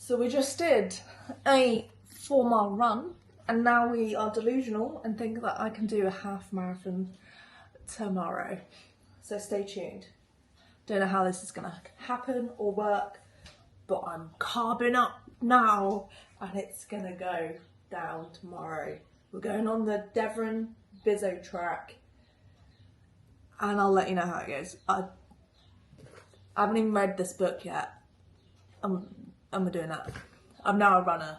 So we just did a 4-mile run and now we are delusional and think that I can do a half marathon tomorrow. So stay tuned. Don't know how this is gonna happen or work, but I'm carbing up now and it's gonna go down tomorrow. We're going on the Devon Bizzo track and I'll let you know how it goes. I haven't even read this book yet. I'm doing that. I'm now a runner.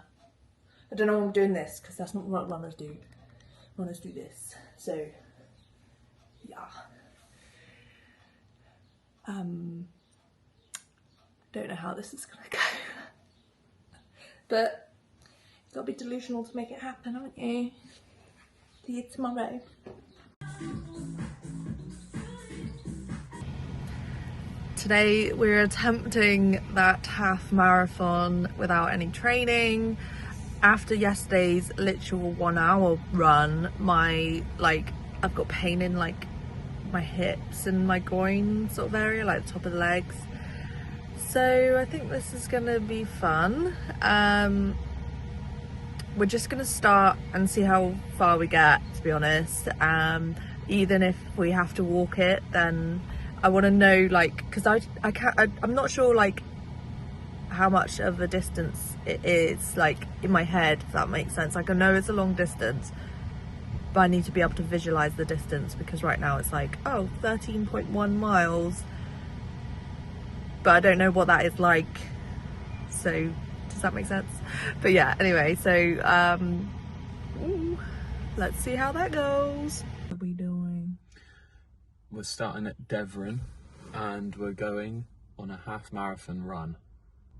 I don't know why I'm doing this because that's not what runners do. Runners do this. So, yeah. Don't know how this is gonna go. But you've got to be delusional to make it happen, haven't you? See you tomorrow. Today we're attempting that half marathon without any training. After yesterday's literal 1 hour run, I've got pain in like my hips and my groin sort of area, like the top of the legs. So I think this is gonna be fun. We're just gonna start and see how far we get, to be honest. Even if we have to walk it, then I want to know, like, because I'm not sure like how much of a distance it is, like in my head, if that makes sense. Like I know it's a long distance, but I need to be able to visualize the distance because right now it's like, oh, 13.1 miles, but I don't know what that is like. So does that make sense? But yeah, anyway, so let's see how that goes. What are we doing? We're starting at Devon and we're going on a half marathon run.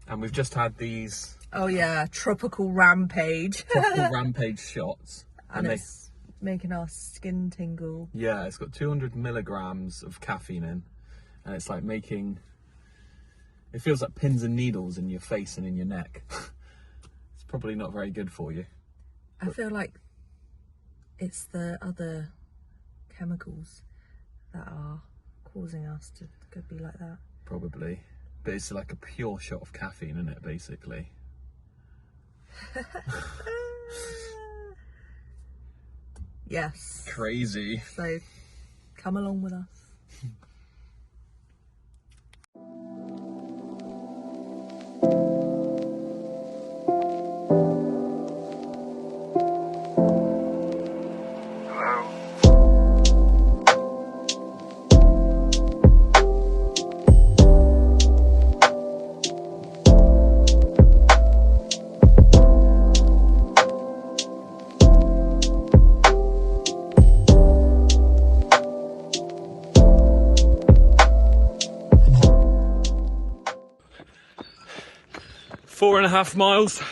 And we've just had these... Oh yeah, tropical rampage. Tropical rampage shots. And it's making our skin tingle. Yeah, it's got 200 milligrams of caffeine in. And it's like making... It feels like pins and needles in your face and in your neck. It's probably not very good for you. I feel like it's the other chemicals that are causing us to could be like that. Probably. But it's like a pure shot of caffeine in it, basically. Yes. Crazy. So come along with us. Four and a half miles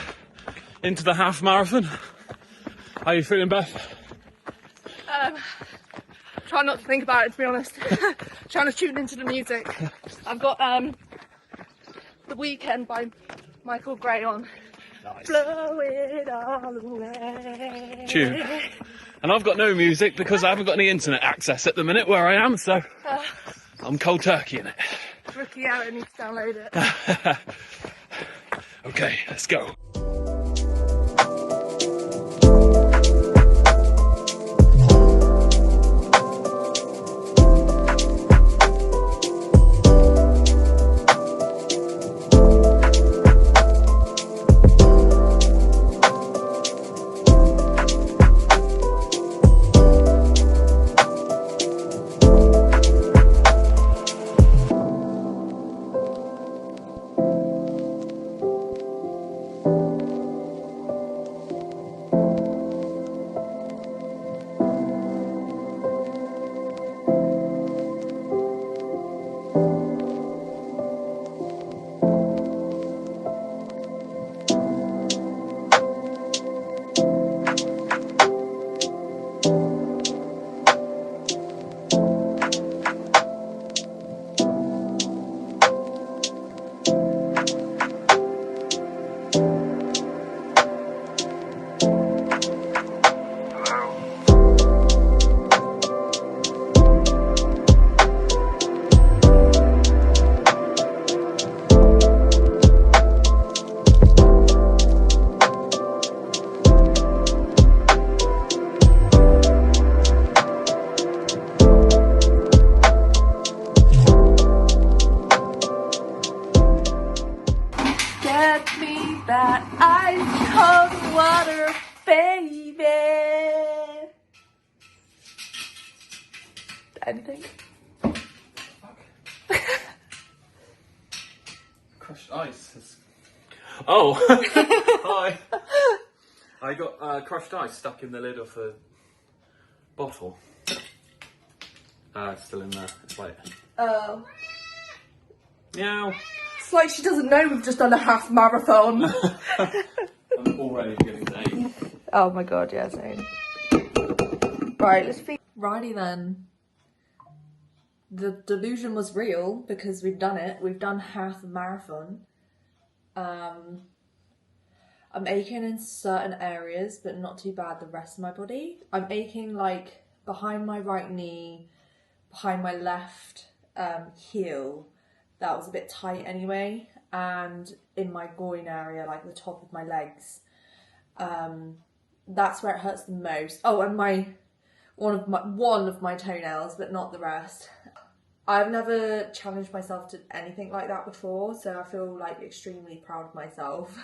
into the half marathon. How are you feeling, Beth? Try not to think about it, to be honest. Trying to tune into the music. I've got The Weekend by Michael Gray on. Nice. Blow it all away. Tune. And I've got no music because I haven't got any internet access at the minute where I am, so I'm cold turkey in it. Rookie out and needs to download it. Okay, let's go. Get me that ice cold water, baby. Anything? Crushed ice. Oh, hi. I got crushed ice stuck in the lid of a bottle. It's still in there. It's like. Oh. Meow. It's like she doesn't know we've just done a half marathon. I'm already beginning to ache. Oh my god, yeah, same. Right, let's feed. Righty then. The delusion was real because we've done it. We've done half a marathon. I'm aching in certain areas, but not too bad the rest of my body. I'm aching like behind my right knee, behind my left heel. That was a bit tight anyway, and in my groin area, like the top of my legs. That's where it hurts the most. Oh, and one of my toenails, but not the rest. I've never challenged myself to anything like that before, so I feel like extremely proud of myself.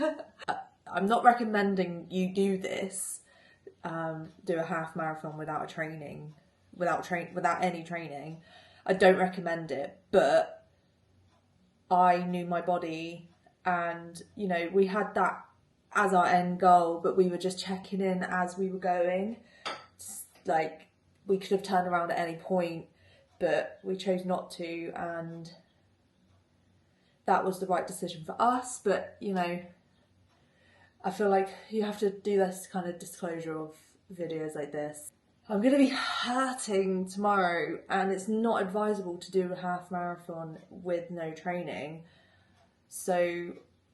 I'm not recommending you do this, do a half marathon without any training. I don't recommend it, but I knew my body, and you know, we had that as our end goal, but we were just checking in as we were going. Like, we could have turned around at any point, but we chose not to, and that was the right decision for us. But you know, I feel like you have to do this kind of disclosure of videos like this. I'm going to be hurting tomorrow, and it's not advisable to do a half marathon with no training. So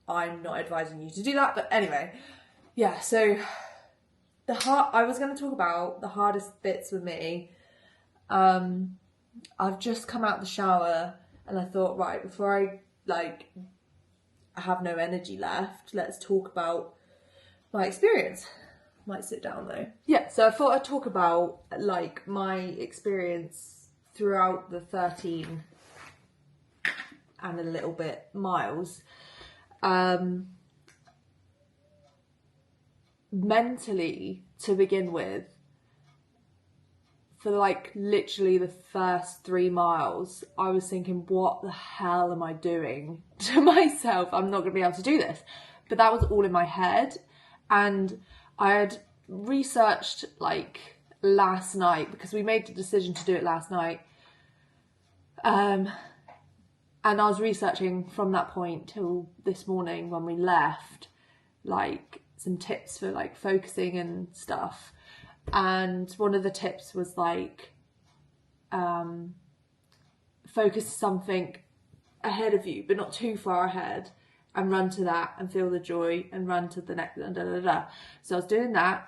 I'm not advising you to do that. But anyway, yeah, so I was going to talk about the hardest bits for me. I've just come out the shower and I thought, right, before I have no energy left, let's talk about my experience. Might sit down though. Yeah, so I thought I'd talk about like my experience throughout the 13 and a little bit miles. Mentally, to begin with, for like literally the first 3 miles, I was thinking, what the hell am I doing to myself? I'm not gonna be able to do this. But that was all in my head. And I had researched like last night, because we made the decision to do it last night. And I was researching from that point till this morning when we left, like some tips for like focusing and stuff. And one of the tips was like, focus something ahead of you, but not too far ahead, and run to that and feel the joy and run to the next, So I was doing that.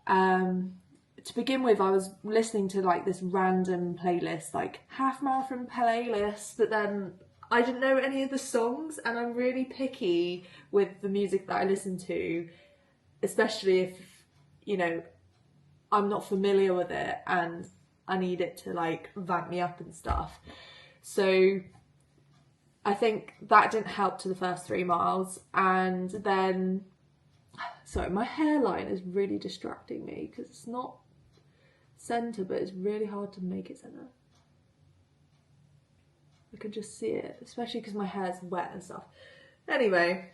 To begin with, I was listening to like this random playlist, like half marathon playlist, but then I didn't know any of the songs, and I'm really picky with the music that I listen to, especially if, you know, I'm not familiar with it and I need it to like vamp me up and stuff. So I think that didn't help to the first 3 miles. And then, sorry, my hairline is really distracting me because it's not centre, but it's really hard to make it centre. I can just see it, especially because my hair's wet and stuff. Anyway,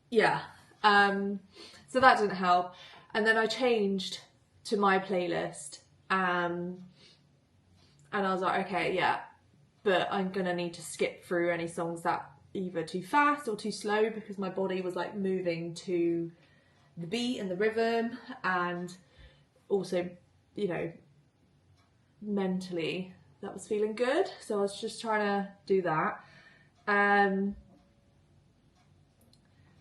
yeah, so that didn't help. And then I changed to my playlist, and I was like, okay, yeah, but I'm gonna need to skip through any songs that either too fast or too slow, because my body was like moving to the beat and the rhythm, and also, you know, mentally that was feeling good. So I was just trying to do that.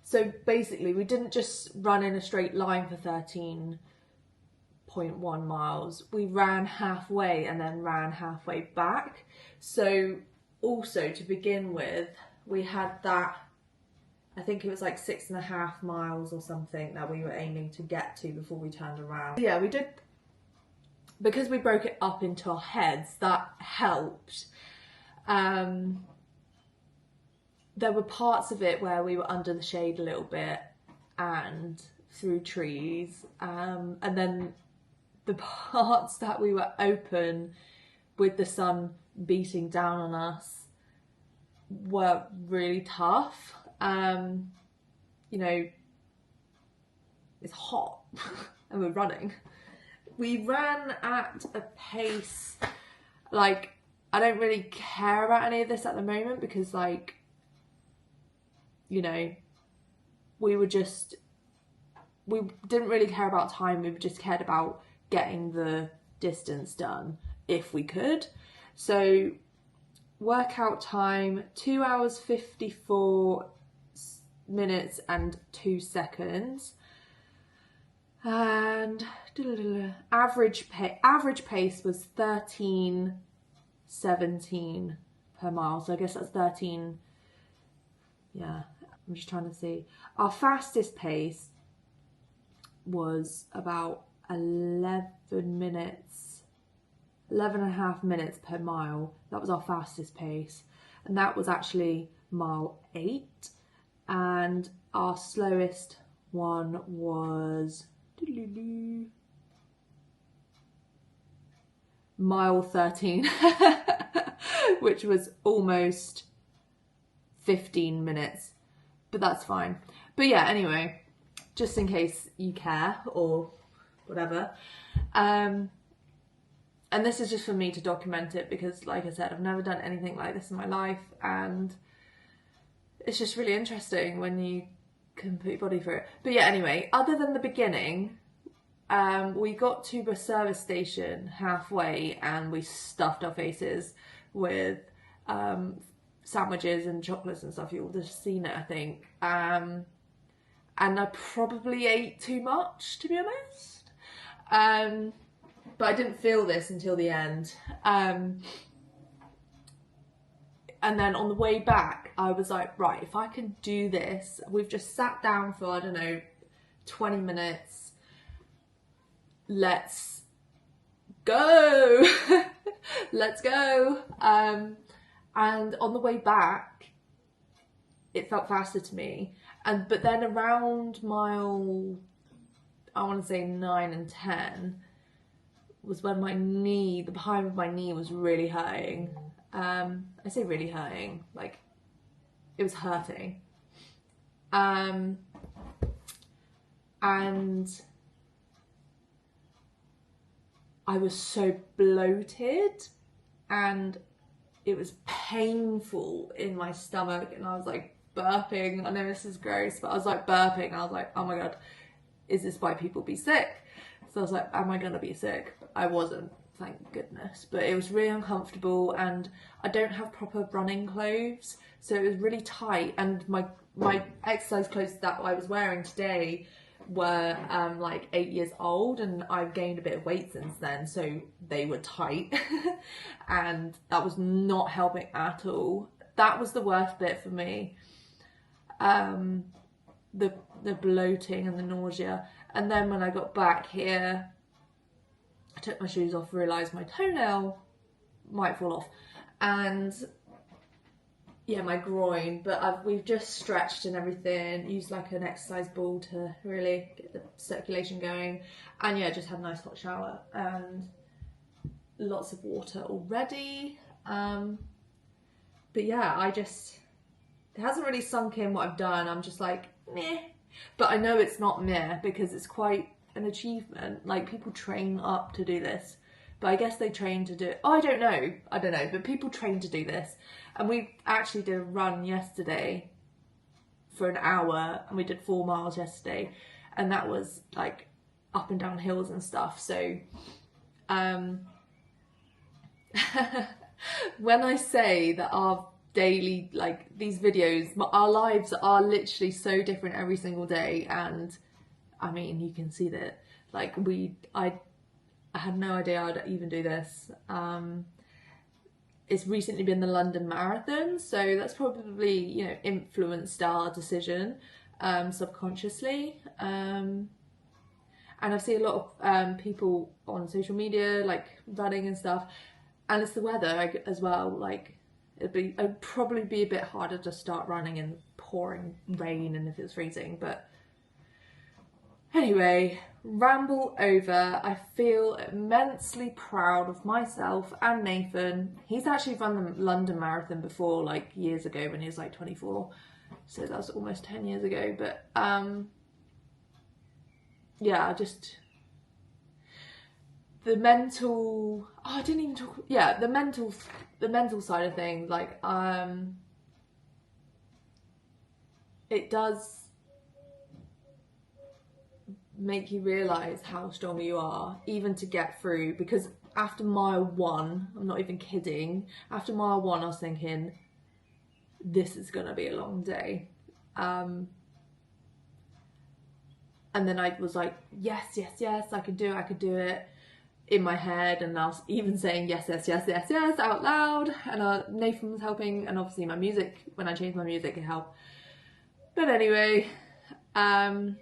So basically we didn't just run in a straight line for 13.1 miles. We ran halfway and then ran halfway back. So also, to begin with, we had that, I think it was like 6.5 miles or something that we were aiming to get to before we turned around. Yeah, we did, because we broke it up into our heads, that helped. there were parts of it where we were under the shade a little bit and through trees, and then the parts that we were open with the sun beating down on us were really tough. You know, it's hot and we're running. We ran at a pace, like, I don't really care about any of this at the moment because, like, you know, we didn't really care about time. We just cared about getting the distance done if we could. So workout time, 2 hours 54 minutes and 2 seconds. And average pace was 13:17 per mile. So I guess that's 13. Yeah, I'm just trying to see. Our fastest pace was about 11 and a half minutes per mile. That was our fastest pace. And that was actually mile 8. And our slowest one was mile 13, which was almost 15 minutes, but that's fine. But yeah, anyway, just in case you care or whatever, and this is just for me to document it because, like I said, I've never done anything like this in my life, and it's just really interesting when you can put your body through it. But yeah, anyway, other than the beginning, we got to the service station halfway and we stuffed our faces with sandwiches and chocolates and stuff. You'll have seen it, I think. And I probably ate too much, to be honest. But I didn't feel this until the end. And then on the way back, I was like, right, if I can do this, we've just sat down for, I don't know, 20 minutes. Let's go. Let's go. And on the way back, it felt faster to me. But then around mile, I want to say 9 and 10, was when my knee, the behind of my knee was really hurting. I say really hurting, like it was hurting. And I was so bloated and it was painful in my stomach, and I was like burping. I know this is gross, but I was like burping. I was like, oh my God, is this why people be sick? So I was like, am I gonna be sick? I wasn't, thank goodness, but it was really uncomfortable, and I don't have proper running clothes, so it was really tight, and my exercise clothes that I was wearing today were like 8 years old, and I've gained a bit of weight since then, so they were tight and that was not helping at all. That was the worst bit for me, the bloating and the nausea. And then when I got back here, I took my shoes off, realised my toenail might fall off, and yeah, my groin, but we've just stretched and everything, used like an exercise ball to really get the circulation going, and yeah, just had a nice hot shower and lots of water already. But yeah, it hasn't really sunk in what I've done. I'm just like, meh. But I know it's not meh because it's quite an achievement. Like, people train up to do this, but I guess they train to do it. Oh, I don't know, but people train to do this. And we actually did a run yesterday for an hour, and we did 4 miles yesterday, and that was like up and down hills and stuff. So when I say that our daily, like, these videos, our lives are literally so different every single day, and I mean, you can see that, like, I had no idea I'd even do this. It's recently been the London Marathon, so that's probably, you know, influenced our decision subconsciously. And I see a lot of people on social media, like, running and stuff, and it's the weather as well. Like, it'd probably be a bit harder to start running in pouring rain and if it's freezing, but anyway, ramble over. I feel immensely proud of myself and Nathan. He's actually run the London Marathon before, like years ago when he was like 24, so that was almost 10 years ago, but yeah, just the mental, I didn't even talk, yeah, the mental side of things, like it does make you realise how strong you are, even to get through, because after mile 1, I'm not even kidding, after mile 1 I was thinking, this is gonna be a long day, and then I was like, yes, I could do it in my head, and I was even saying yes out loud, and Nathan was helping, and obviously my music, when I changed my music, it helped. But anyway, there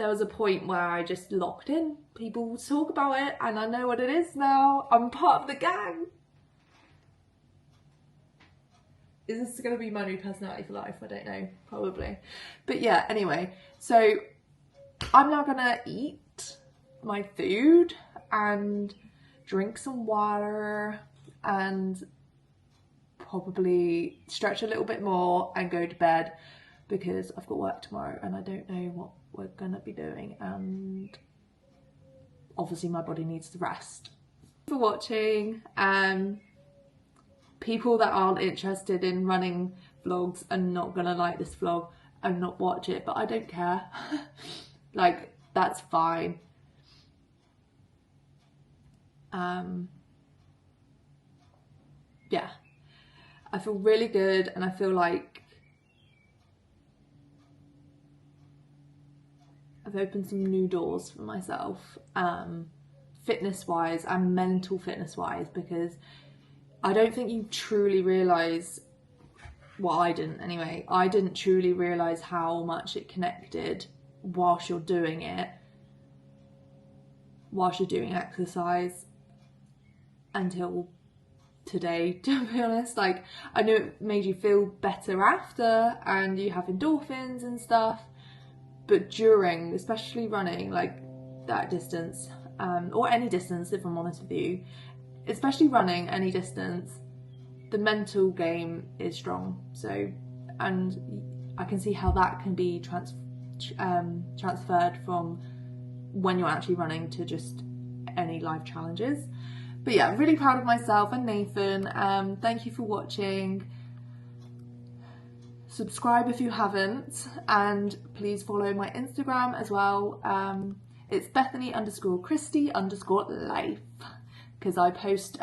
was a point where I just locked in. People talk about it, and I know what it is now. I'm part of the gang. Is this going to be my new personality for life? I don't know, probably. But yeah, anyway, so I'm now going to eat my food and drink some water and probably stretch a little bit more and go to bed, because I've got work tomorrow and I don't know what we're going to be doing, and obviously my body needs to rest. Thanks for watching. People that aren't interested in running vlogs are not gonna like this vlog and not watch it, but I don't care. Like, that's fine. Yeah, I feel really good, and I feel like I've opened some new doors for myself, fitness wise and mental fitness wise, because I don't think you truly realise, well, I didn't anyway, I didn't truly realise how much it connected whilst you're doing it, whilst you're doing exercise, until today, to be honest. Like, I knew it made you feel better after, and you have endorphins and stuff, but during, especially running like that distance, or any distance if I'm honest with you, especially running any distance, the mental game is strong. So, and I can see how that can be transferred from when you're actually running to just any life challenges. But yeah, really proud of myself and Nathan. Thank you for watching. Subscribe if you haven't, and please follow my Instagram as well. It's Bethany_Christy_life, because I post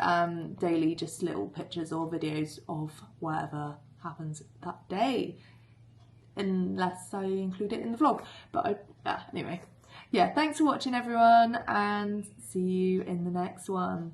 daily just little pictures or videos of whatever happens that day, unless I include it in the vlog. But anyway, yeah, thanks for watching everyone, and see you in the next one.